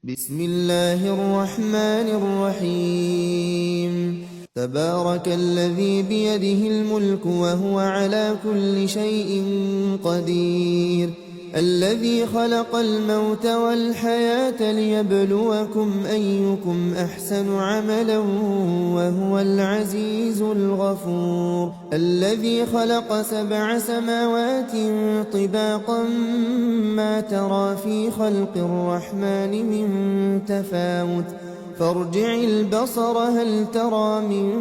بسم الله الرحمن الرحيم. تبارك الذي بيده الملك وهو على كل شيء قدير، الذي خلق الموت والحياة ليبلوكم أيكم أحسن عملا وهو العزيز الغفور، الذي خلق 7 سماوات طباقا ما ترى في خلق الرحمن من تفاوت، فارجع البصر هل ترى من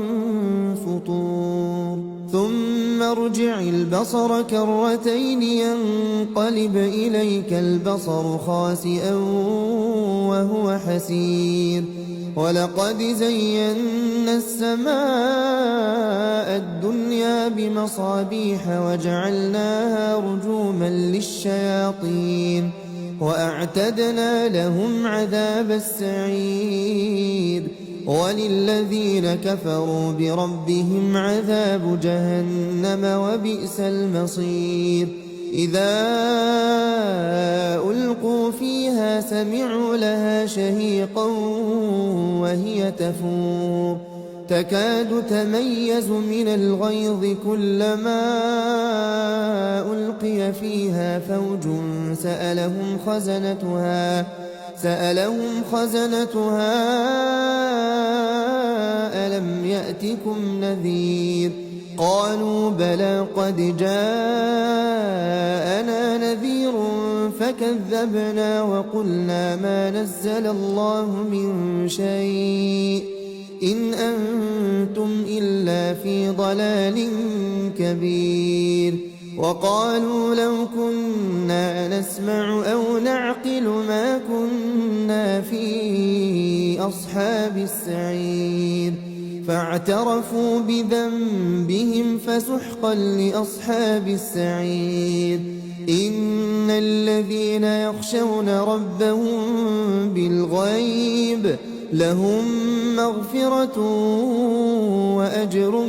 فطور، ثم ارجع البصر كرتين ينقلب إليك البصر خاسئا وهو حسير، ولقد زينا السماء الدنيا بمصابيح وجعلناها رجوما للشياطين وأعتدنا لهم عذاب السعير، وللذين كفروا بربهم عذاب جهنم وبئس المصير. إذا ألقوا فيها سمعوا لها شهيقا وهي تفور، تكاد تميز من الغيظ كلما ألقي فيها فوج سألهم خزنتها ألم يأتكم نذير، قالوا بلى قد جاءنا نذير فكذبنا وقلنا ما نزل الله من شيء إن أنتم إلا في ضلال كبير، وقالوا لو كنا نسمع أو نعقل ما كنا في أصحاب السعير، فاعترفوا بذنبهم فسحقا لأصحاب السعير. إن الذين يخشون ربهم بالغيب لهم مغفرة وأجر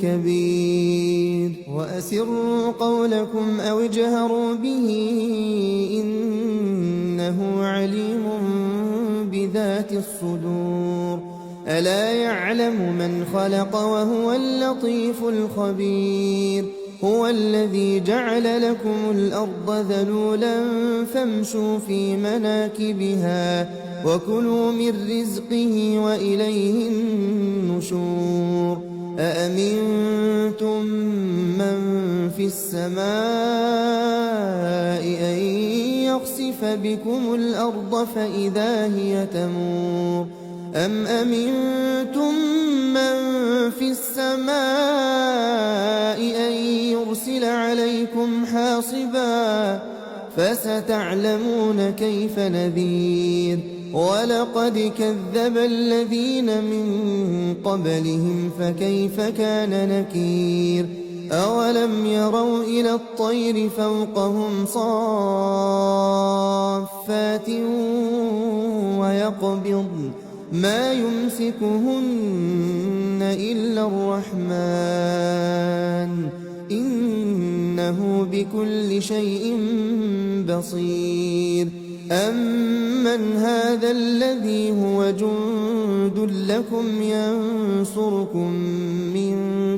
كبير، وأسروا قولكم أو اجهروا به إنه عليم بذات الصدور، ألا يعلم من خلق وهو اللطيف الخبير، هو الذي جعل لكم الأرض ذلولا فامشوا في مناكبها وكلوا من رزقه وإليه النشور. أأمنتم من في السماء أن يخسف بكم الأرض فإذا هي تمور، أم أمنتم من في السماء أن يرسل عليكم حاصبا فستعلمون كيف نذير. ولقد كذب الذين من قبلهم فكيف كان نكير. أولم يروا إلى الطير فوقهم صافات ويقبضن ما يمسكهن إلا الرحمن إنه بكل شيء بصير. أمن هذا الذي هو جند لكم ينصركم من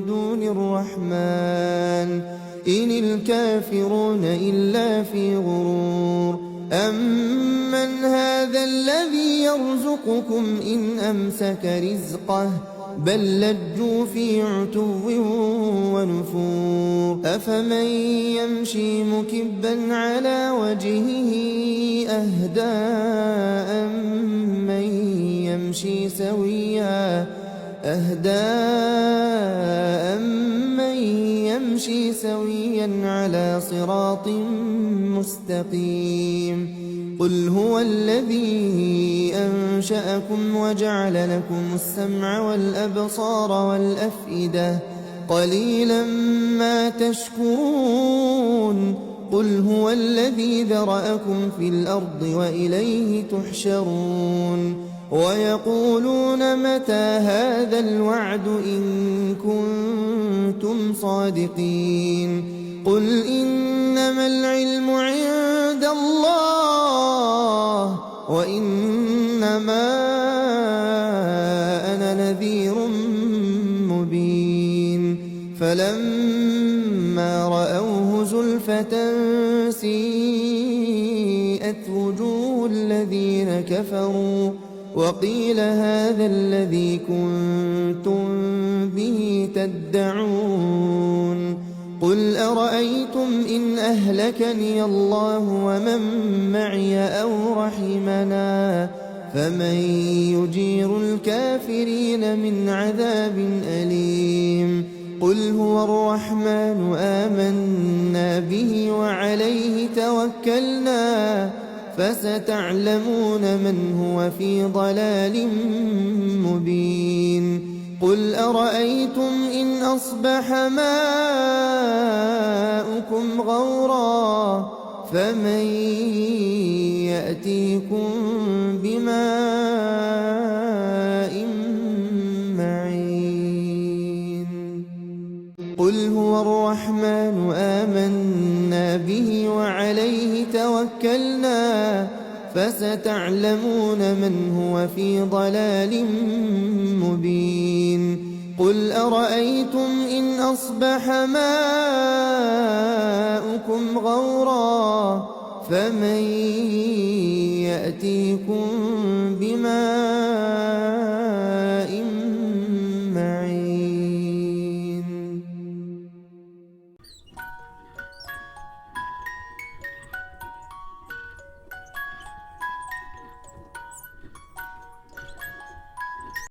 دون الرحمن إن الكافرون إلا في غرور. أمن هذا الذي يرزقكم إن أمسك رزقه بل لجوا في عتو ونفور. أفمن يمشي مكبا على وجهه أهدى أمن يمشي سويا على صراط مستقيم. قل هو الذي أنشأكم وجعل لكم السمع والأبصار والأفئدة قليلا ما تشكرون. قل هو الذي ذرأكم في الأرض وإليه تحشرون. ويقولون متى هذا الوعد إن كنتم صادقين. قل إنما العلم عند الله وإنما أنا نذير مبين فلما رأوه زلفة سيئت وجوه الذين كفروا وقيل هذا الذي كنتم به تدعون قل أرأيتم إن أهلكني الله ومن معي أو رحمنا فمن يجير الكافرين من عذاب أليم قل هو الرحمن آمنا به وعليه توكلنا فستعلمون من هو في ضلال مبين قل أرأيتم إن أصبح ماؤكم غورا فمن يأتيكم بماء معين قل هو الرحمن آمنا به وعليه توكلنا فستعلمون من هو في ضلال مبين قل أرأيتم إن أصبح ماؤكم غورا فمن يأتيكم